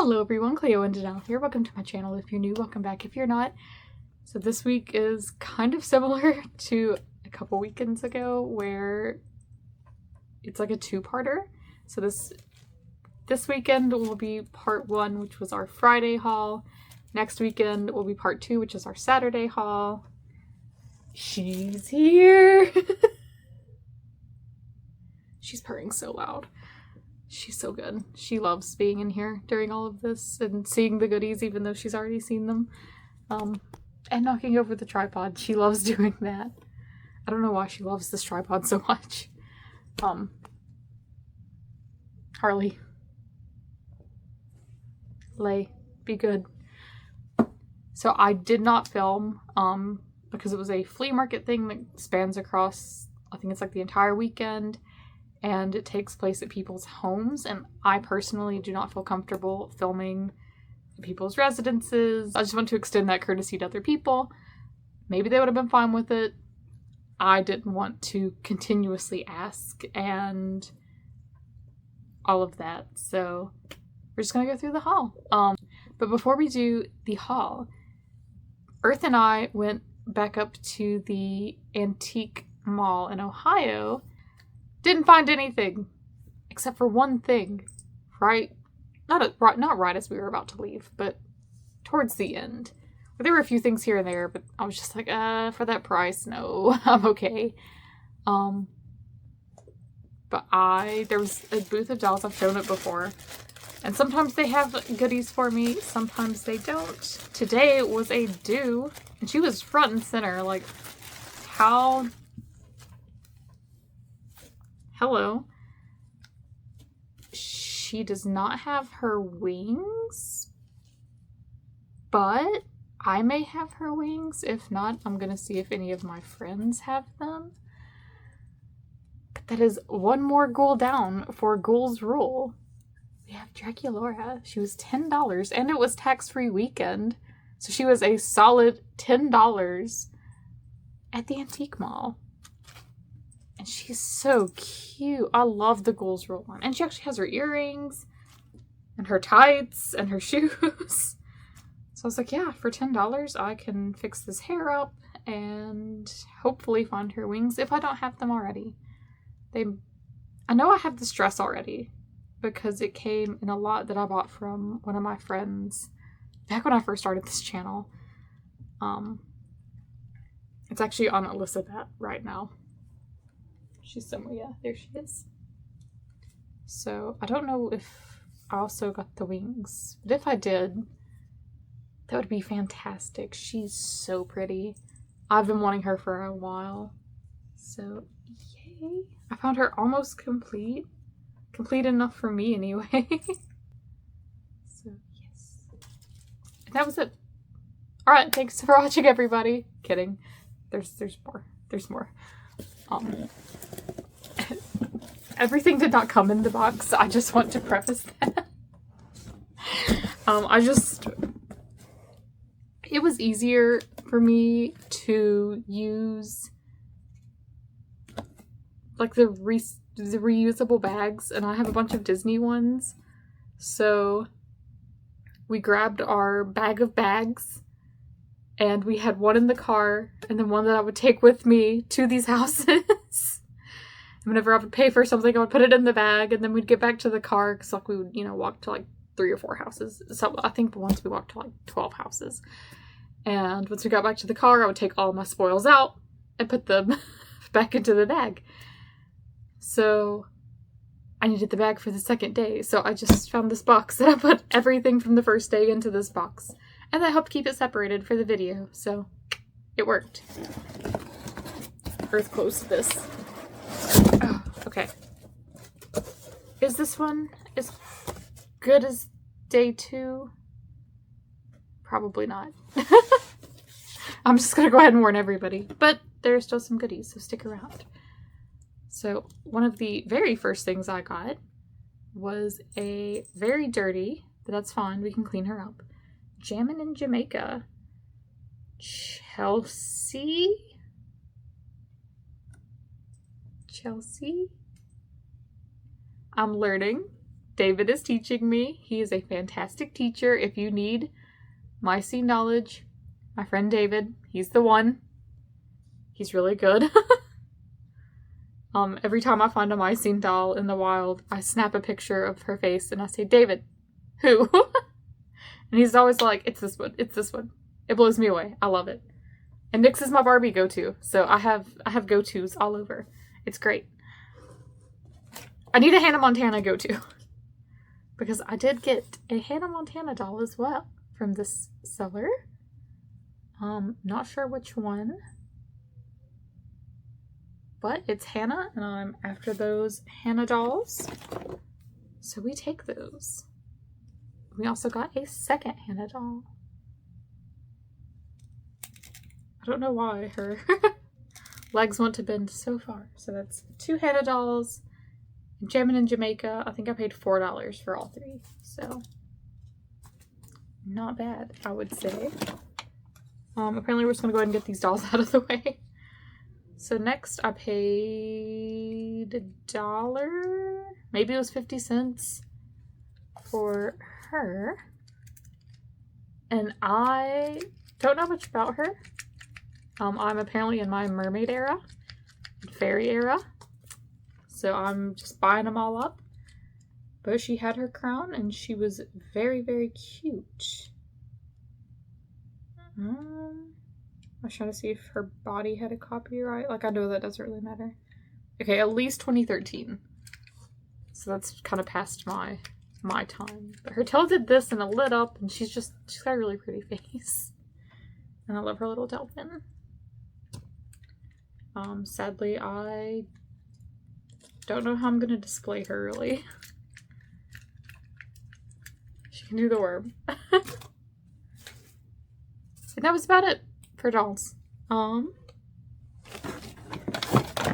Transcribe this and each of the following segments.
Hello everyone, Cleo and Janelle here. Welcome to my channel. If you're new, welcome back. If you're not, so this week is kind of similar to a couple weekends ago where it's like a two-parter. So this weekend will be part one, which was our Friday haul. Next weekend will be part two, which is our Saturday haul. She's here. She's purring so loud. She's so good. She loves being in here during all of this and seeing the goodies, even though she's already seen them. And knocking over the tripod. She loves doing that. I don't know why she loves this tripod so much. Harley. Lay. Be good. So I did not film, because it was a flea market thing that spans across, I think it's like the entire weekend. And it takes place at people's homes, and I personally do not feel comfortable filming people's residences. I just want to extend that courtesy to other people. Maybe they would have been fine with it. I didn't want to continuously ask and all of that, so we're just gonna go through the haul. But before we do the haul, Earth and I went back up to the antique mall in Ohio. Didn't find anything, except for one thing, right? Not right as we were about to leave, but towards the end. There were a few things here and there, but I was just like, for that price, no, I'm okay. But there was a booth of dolls. I've shown it before, and sometimes they have goodies for me, sometimes they don't. Today was a do, and she was front and center. Like, how? Hello. She does not have her wings, but I may have her wings. If not, I'm gonna see if any of my friends have them. But that is one more ghoul down for Ghoul's Rule. We have Draculaura. She was $10, and it was tax-free weekend. So she was a solid $10 at the antique mall. And she's so cute. I love the Ghoul's Rule one. And she actually has her earrings and her tights and her shoes. So I was like, yeah, for $10 I can fix this hair up and hopefully find her wings if I don't have them already. I know I have this dress already because it came in a lot that I bought from one of my friends back when I first started this channel. It's actually on Elizabeth right now. She's somewhere, yeah, there she is. So, I don't know if I also got the wings, but if I did, that would be fantastic. She's so pretty. I've been wanting her for a while. So, yay. I found her almost complete. Complete enough for me, anyway. So, yes. And that was it. Alright, thanks for watching, everybody. Kidding. There's more. There's more. Everything did not come in the box. I just want to preface that. It was easier for me to use like the reusable bags, and I have a bunch of Disney ones. So we grabbed our bag of bags, and we had one in the car, and then one that I would take with me to these houses. Whenever I would pay for something, I would put it in the bag, and then we'd get back to the car, because like we would, walk to like 3 or 4 houses. So I think once we walked to like 12 houses. And once we got back to the car, I would take all my spoils out and put them back into the bag. So I needed the bag for the second day, so I just found this box and I put everything from the first day into this box. And that helped keep it separated for the video, so it worked. Earth closed this. Oh, okay. Is this one as good as day 2? Probably not. I'm just gonna go ahead and warn everybody. But there's still some goodies, so stick around. So one of the very first things I got was a very dirty, but that's fine, we can clean her up, Jammin' in Jamaica. Chelsea? I'm learning. David is teaching me. He is a fantastic teacher. If you need my scene knowledge, my friend David, he's the one. He's really good. Every time I find a Mycene doll in the wild, I snap a picture of her face and I say, David, who? And he's always like, it's this one, it's this one. It blows me away. I love it. And Nyx is my Barbie go-to, so I have go-tos all over. It's great. I need a Hannah Montana go-to. Because I did get a Hannah Montana doll as well from this seller. Not sure which one. But it's Hannah, and I'm after those Hannah dolls. So we take those. We also got a second Hannah doll. I don't know why her legs want to bend so far. So that's 2 Hannah dolls. Jammin' in Jamaica. I think I paid $4 for all 3. So not bad, I would say. Apparently we're just gonna go ahead and get these dolls out of the way. So next I paid $1, maybe it was 50 cents for her. And I don't know much about her. I'm apparently in my mermaid era, fairy era. So I'm just buying them all up. But she had her crown and she was very, very cute. I was trying to see if her body had a copyright. Like, I know that doesn't really matter. Okay, at least 2013. So that's kind of past my time. But her tail did this and it lit up and she's got a really pretty face. And I love her little tail pin. Sadly, I don't know how I'm gonna display her really. She can do the worm. And that was about it for dolls.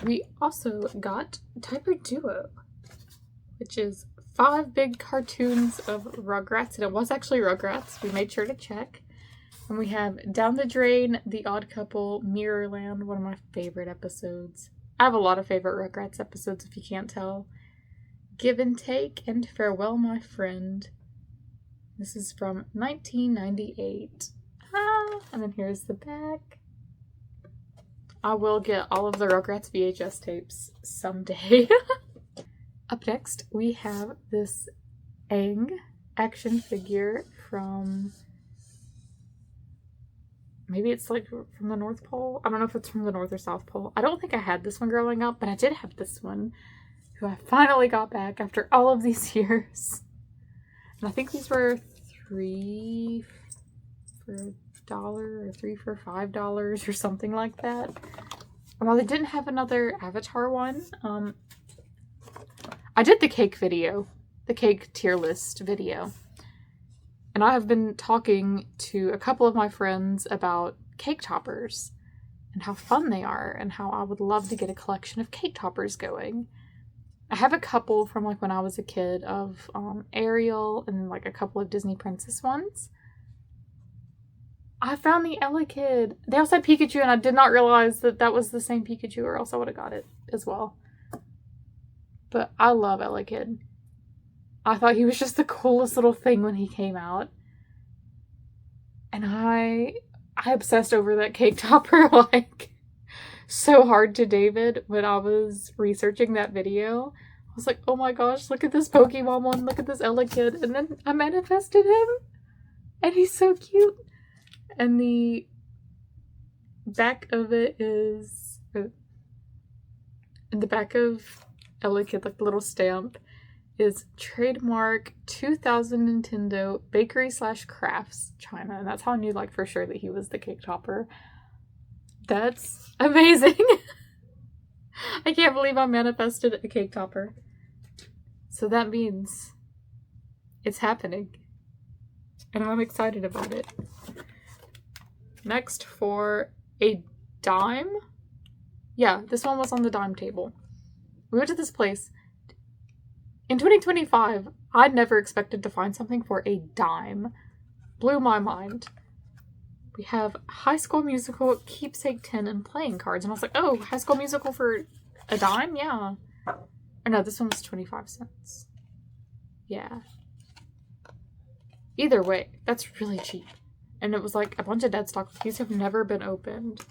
We also got Typer Duo, which is 5 big cartoons of Rugrats, and it was actually Rugrats. We made sure to check. And we have Down the Drain, The Odd Couple, Mirrorland, one of my favorite episodes. I have a lot of favorite Rugrats episodes, if you can't tell. Give and Take, and Farewell, My Friend. This is from 1998. And then here's the back. I will get all of the Rugrats VHS tapes someday. Up next, we have this Aang action figure from... Maybe it's like from the North Pole. I don't know if it's from the North or South Pole. I don't think I had this one growing up, but I did have this one, who I finally got back after all of these years. And I think these were 3 for $1 or 3 for $5 or something like that. Well, they didn't have another Avatar one. I did the cake video, the cake tier list video. And I have been talking to a couple of my friends about cake toppers and how fun they are and how I would love to get a collection of cake toppers going. I have a couple from like when I was a kid of Ariel and like a couple of Disney Princess ones. I found the Ella Kid. They also had Pikachu and I did not realize that that was the same Pikachu or else I would have got it as well. But I love Ella Kid. I thought he was just the coolest little thing when he came out. And I obsessed over that cake topper like so hard to David when I was researching that video. I was like, oh my gosh, look at this Pokemon one, look at this Ella Kid. And then I manifested him. And he's so cute. And the back of it is... in the back of Ella Kid, like the little stamp, is trademark 2000 Nintendo Bakery / Crafts China. And that's how I knew like for sure that he was the cake topper. That's amazing. I can't believe I manifested a cake topper. So that means it's happening. And I'm excited about it. Next, for a dime. Yeah, this one was on the dime table. We went to this place. In 2025, I never expected to find something for a dime. Blew my mind. We have High School Musical, Keepsake Tin, and playing cards. And I was like, oh, High School Musical for a dime? Yeah. Or no, this one was 25 cents. Yeah. Either way, that's really cheap. And it was like a bunch of dead stock. These have never been opened.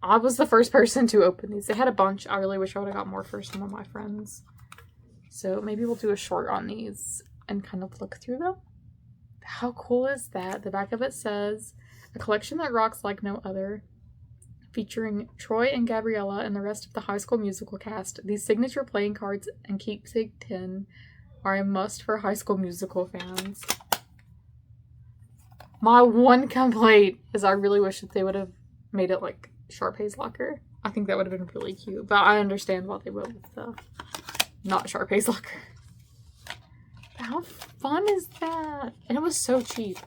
I was the first person to open these. They had a bunch. I really wish I would have got more for some of my friends. So maybe we'll do a short on these and kind of look through them. How cool is that? The back of it says, a collection that rocks like no other, featuring Troy and Gabriella and the rest of the High School Musical cast. These signature playing cards and keepsake tin are a must for High School Musical fans. My one complaint is I really wish that they would have made it like Sharpay's locker. I think that would have been really cute, but I understand why they went with the not Sharpay's locker. How fun is that? And it was so cheap.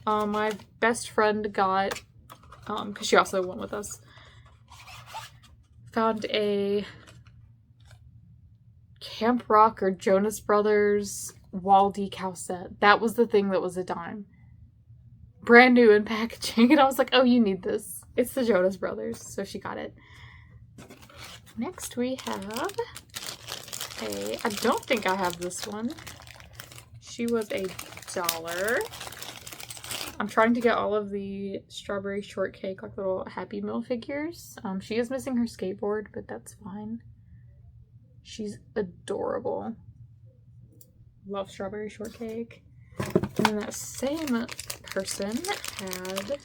My best friend got, because she also went with us, found a Camp Rock or Jonas Brothers wall decal set. That was the thing that was a dime. Brand new in packaging. And I was like, oh, you need this. It's the Jonas Brothers. So she got it. Next we have I don't think I have this one. She was $1. I'm trying to get all of the Strawberry Shortcake, like little Happy Meal figures. She is missing her skateboard, but that's fine. She's adorable. Love Strawberry Shortcake. And then that same person had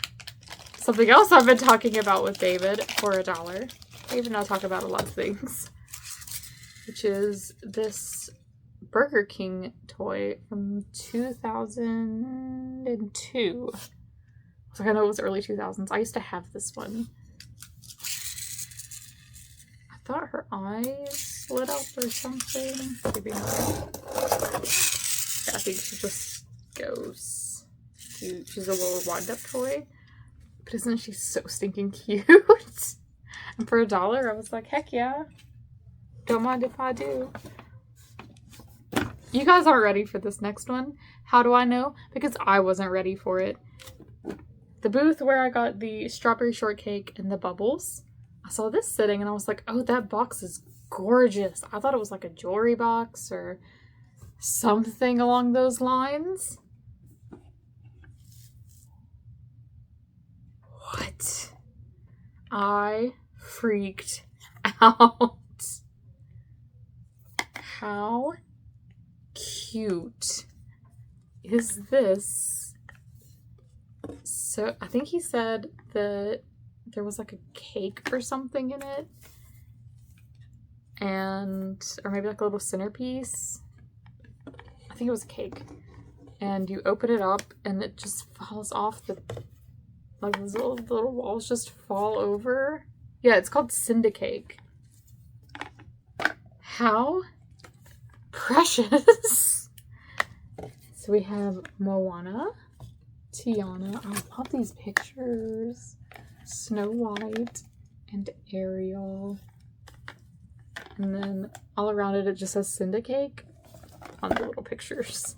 something else I've been talking about with David for $1. David and I talk about a lot of things. Which is this Burger King toy from 2002. So I know it was early 2000s. I used to have this one. I thought her eyes lit up or something. Maybe not. Yeah, I think she just goes. She's a little wind-up toy. But isn't she so stinking cute? And for $1, I was like, heck yeah. Don't mind if I do. You guys aren't ready for this next one. How do I know? Because I wasn't ready for it. The booth where I got the Strawberry Shortcake and the bubbles, I saw this sitting and I was like, oh, that box is gorgeous. I thought it was like a jewelry box or something along those lines. What? I freaked out. How cute is this? So I think he said that there was like a cake or something in it. And, or maybe like a little centerpiece. I think it was a cake. And you open it up and it just falls off the, like those little walls just fall over. Yeah, it's called Syndicake. How precious. So we have Moana, Tiana. I love these pictures. Snow White and Ariel. And then all around it, it just says Syndicake on the little pictures.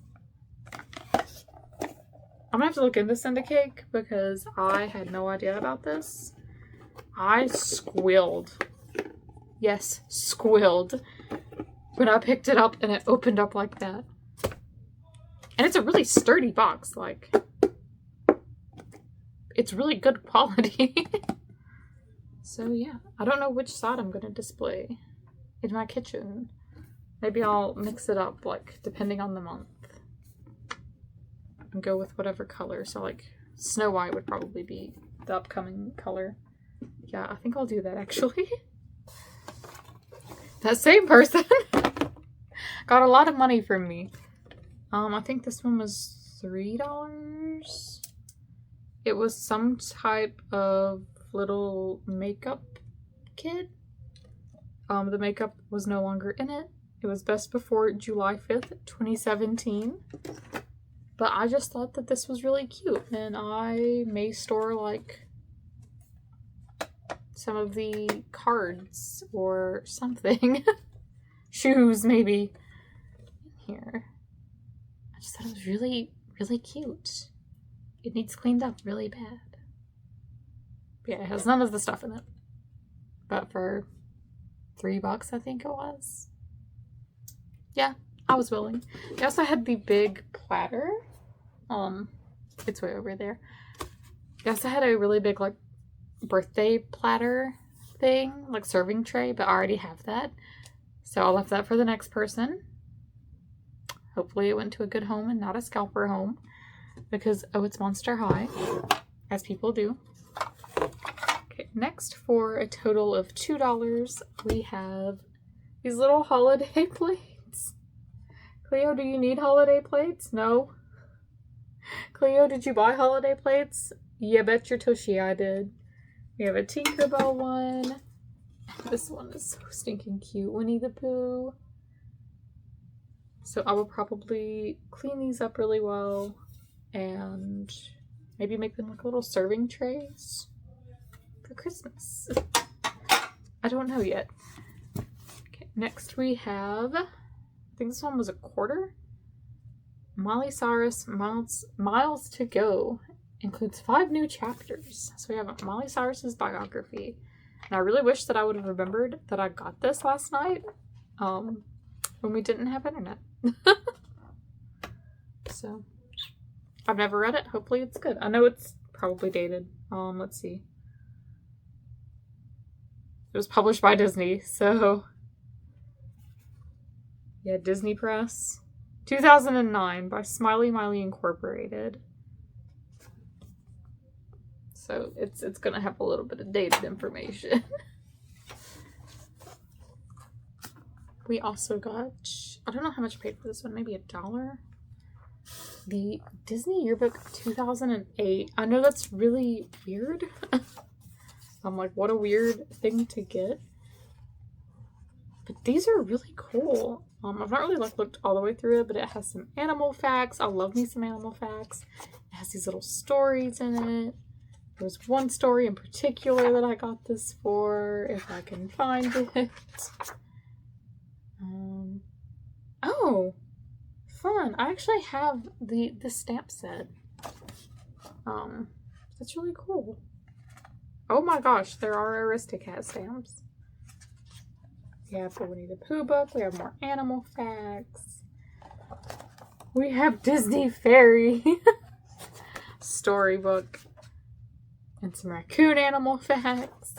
I'm gonna have to look into Syndicake because I had no idea about this. I squealed. Yes, squealed. When I picked it up and it opened up like that. And it's a really sturdy box, like, it's really good quality. So yeah, I don't know which side I'm going to display in my kitchen. Maybe I'll mix it up, like, depending on the month. And go with whatever color. So like, Snow White would probably be the upcoming color. Yeah, I think I'll do that actually. That same person got a lot of money from me. I think this one was $3. It was some type of little makeup kit. The makeup was no longer in it. It was best before July 5th, 2017. But I just thought that this was really cute. And I may store like some of the cards or something. Shoes, maybe. Here. I just thought it was really, really cute. It needs cleaned up really bad. But yeah, it has none of the stuff in it. But for $3, I think it was. Yeah, I was willing. They also had the big platter. It's way over there. They also had a really big, like, birthday platter thing, like serving tray, but I already have that. So I left that for the next person. Hopefully it went to a good home and not a scalper home. Because, oh, it's Monster High, as people do. Okay, next for a total of $2, we have these little holiday plates. Cleo, do you need holiday plates? No. Cleo, did you buy holiday plates? Yeah, bet your tushy I did. We have a Tinkerbell one. This one is so stinking cute. Winnie the Pooh. So I will probably clean these up really well and maybe make them like little serving trays for Christmas. I don't know yet. Okay, next we have, I think this one was $0.25. Miley Cyrus Miles to Go includes 5 new chapters. So we have Miley Cyrus's biography. And I really wish that I would have remembered that I got this last night when we didn't have internet. So I've never read it. Hopefully it's good. I know it's probably dated. Let's see. It was published by Disney, so yeah, Disney Press. 2009 by Smiley Miley Incorporated. So it's gonna have a little bit of dated information. We also got, I don't know how much I paid for this one, maybe $1. The Disney Yearbook 2008. I know that's really weird. I'm like, what a weird thing to get. But these are really cool. I've not really looked all the way through it, but it has some animal facts. I love me some animal facts. It has these little stories in it. There was one story in particular that I got this for, if I can find it. Oh, fun. I actually have the stamp set. That's really cool. Oh my gosh, there are Aristocat stamps. We have the Winnie the Pooh book. We have more animal facts. We have Disney Fairy storybook. And some raccoon animal facts.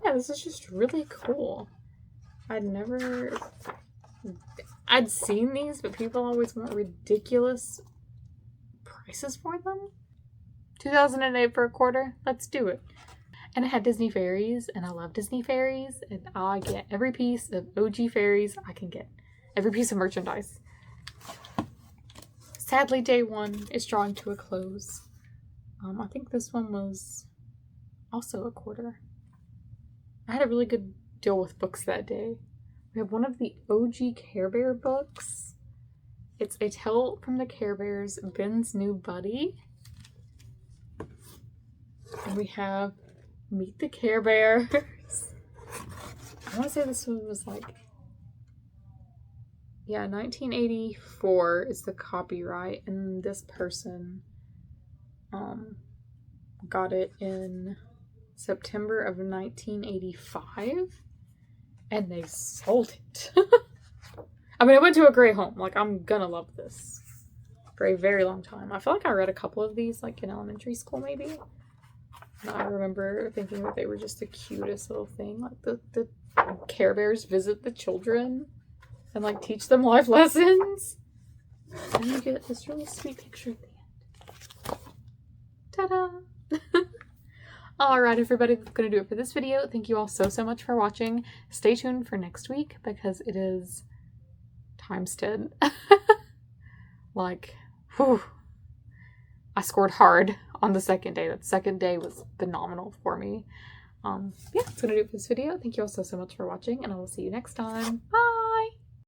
Yeah, this is just really cool. I'd seen these, but people always want ridiculous prices for them. 2008 for $0.25. Let's do it. And it had Disney fairies, and I love Disney fairies, and I get every piece of OG fairies I can get. Every piece of merchandise. Sadly, day one is drawing to a close. I think this one was also $0.25. I had a really good deal with books that day. We have one of the OG Care Bear books. It's A Tale from the Care Bears, Ben's New Buddy. And we have Meet the Care Bears. I want to say this one was like, yeah, 1984 is the copyright, and this person got it in September of 1985, and they sold it. I mean, it went to a great home. Like, I'm gonna love this for a very long time. I feel like I read a couple of these, like, in elementary school, maybe. And I remember thinking that they were just the cutest little thing. Like, the Care Bears visit the children and, like, teach them life lessons. And you get this really sweet picture at the end. Ta-da! Alright, everybody, that's going to do it for this video. Thank you all so much for watching. Stay tuned for next week because it is times 10. Like, whew. I scored hard on the second day. That second day was phenomenal for me. Yeah, that's going to do it for this video. Thank you all so much for watching, and I will see you next time. Bye!